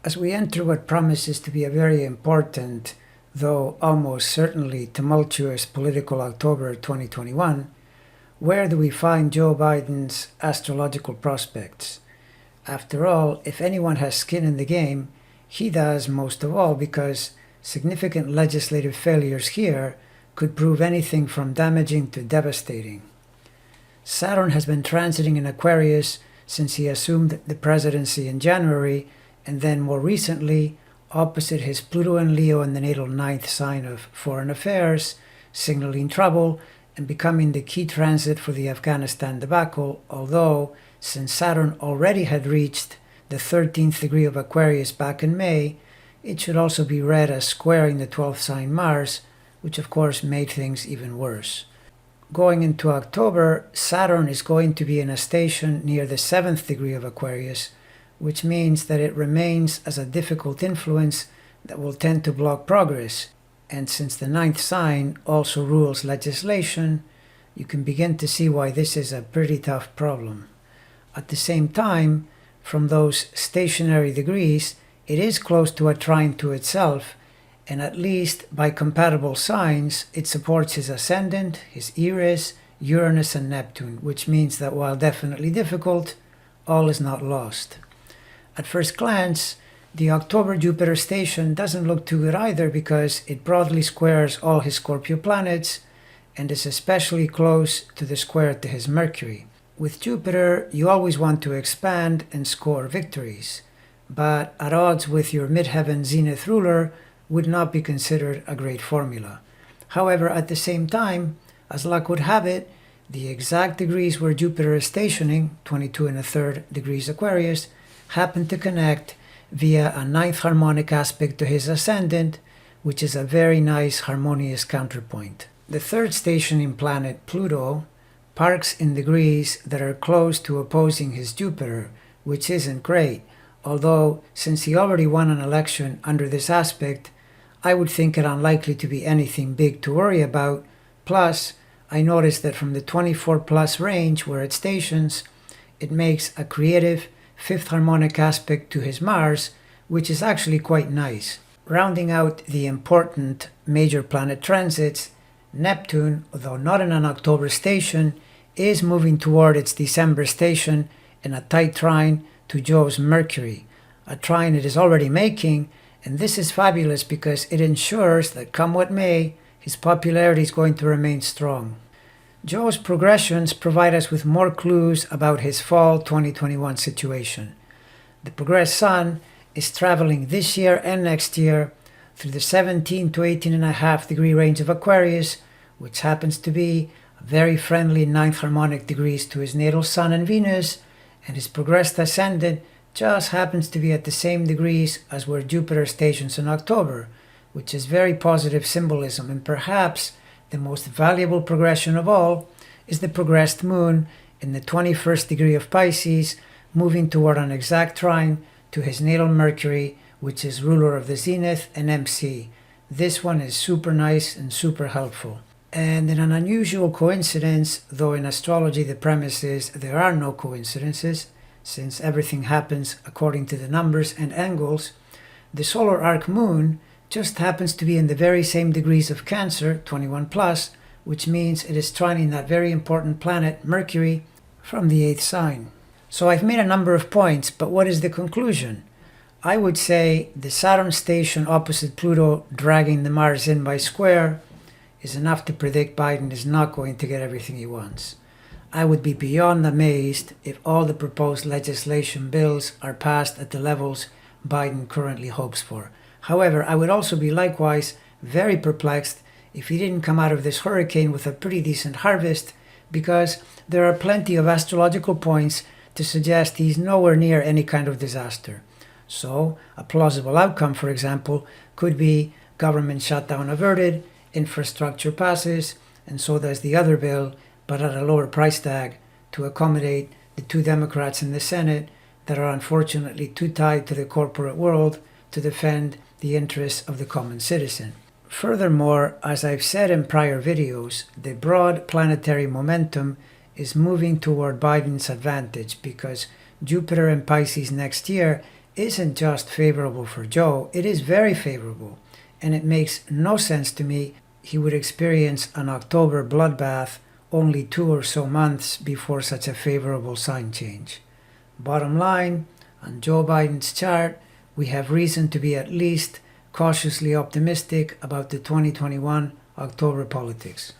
As we enter what promises to be a very important, though almost certainly tumultuous political October 2021, where do we find Joe Biden's astrological prospects? After all, if anyone has skin in the game, he does most of all, because significant legislative failures here could prove anything from damaging to devastating. Saturn has been transiting in Aquarius since he assumed the presidency in January, and then more recently, opposite his Pluto and Leo in the natal ninth sign of foreign affairs, signaling trouble and becoming the key transit for the Afghanistan debacle, although since Saturn already had reached the 13th degree of Aquarius back in May, it should also be read as squaring the 12th sign Mars, which of course made things even worse. Going into October, Saturn is going to be in a station near the 7th degree of Aquarius, which means that it remains as a difficult influence that will tend to block progress. And since the ninth sign also rules legislation, you can begin to see why this is a pretty tough problem. At the same time, from those stationary degrees, it is close to a trine to itself, and at least by compatible signs, it supports his ascendant, his Eris, Uranus, and Neptune, which means that while definitely difficult, all is not lost. At first glance, the October Jupiter station doesn't look too good either, because it broadly squares all his Scorpio planets and is especially close to the square to his Mercury. With Jupiter, you always want to expand and score victories, but at odds with your midheaven zenith ruler would not be considered a great formula. However, at the same time, as luck would have it, the exact degrees where Jupiter is stationing, 22 1/3 degrees Aquarius, happen to connect via a ninth harmonic aspect to his ascendant, which is a very nice harmonious counterpoint. The third stationing planet, Pluto, parks in degrees that are close to opposing his Jupiter, which isn't great, although since he already won an election under this aspect, I would think it unlikely to be anything big to worry about. Plus, I noticed that from the 24 plus range where it stations, it makes a creative fifth harmonic aspect to his Mars, which is actually quite nice. Rounding out the important major planet transits, Neptune, although not in an October station, is moving toward its December station in a tight trine to Jove's Mercury, a trine it is already making, and this is fabulous because it ensures that come what may, his popularity is going to remain strong. Jove's progressions provide us with more clues about his fall 2021 situation. The progressed Sun is traveling this year and next year through the 17 to 18.5 degree range of Aquarius, which happens to be a very friendly ninth harmonic degrees to his natal Sun and Venus, and his progressed ascendant just happens to be at the same degrees as where Jupiter stations in October, which is very positive symbolism. And perhaps the most valuable progression of all is the progressed Moon in the 21st degree of Pisces, moving toward an exact trine to his natal Mercury, which is ruler of the Zenith and MC. This one is super nice and super helpful. And in an unusual coincidence, though in astrology the premise is there are no coincidences, since everything happens according to the numbers and angles, the solar arc Moon just happens to be in the very same degrees of Cancer, 21 plus, which means it is trining that very important planet, Mercury, from the 8th sign. So I've made a number of points, but what is the conclusion? I would say the Saturn station opposite Pluto dragging the Mars in by square is enough to predict Biden is not going to get everything he wants. I would be beyond amazed if all the proposed legislation bills are passed at the levels Biden currently hopes for. However, I would also be likewise very perplexed if he didn't come out of this hurricane with a pretty decent harvest, because there are plenty of astrological points to suggest he's nowhere near any kind of disaster. So, a plausible outcome, for example, could be government shutdown averted, infrastructure passes, and so does the other bill, but at a lower price tag to accommodate the two Democrats in the Senate that are unfortunately too tied to the corporate world to defend the interests of the common citizen. Furthermore, as I've said in prior videos, the broad planetary momentum is moving toward Biden's advantage because Jupiter in Pisces next year isn't just favorable for Joe, it is very favorable, and it makes no sense to me he would experience an October bloodbath only 2 or so months before such a favorable sign change. Bottom line, on Joe Biden's chart, we have reason to be at least cautiously optimistic about the 2021 October politics.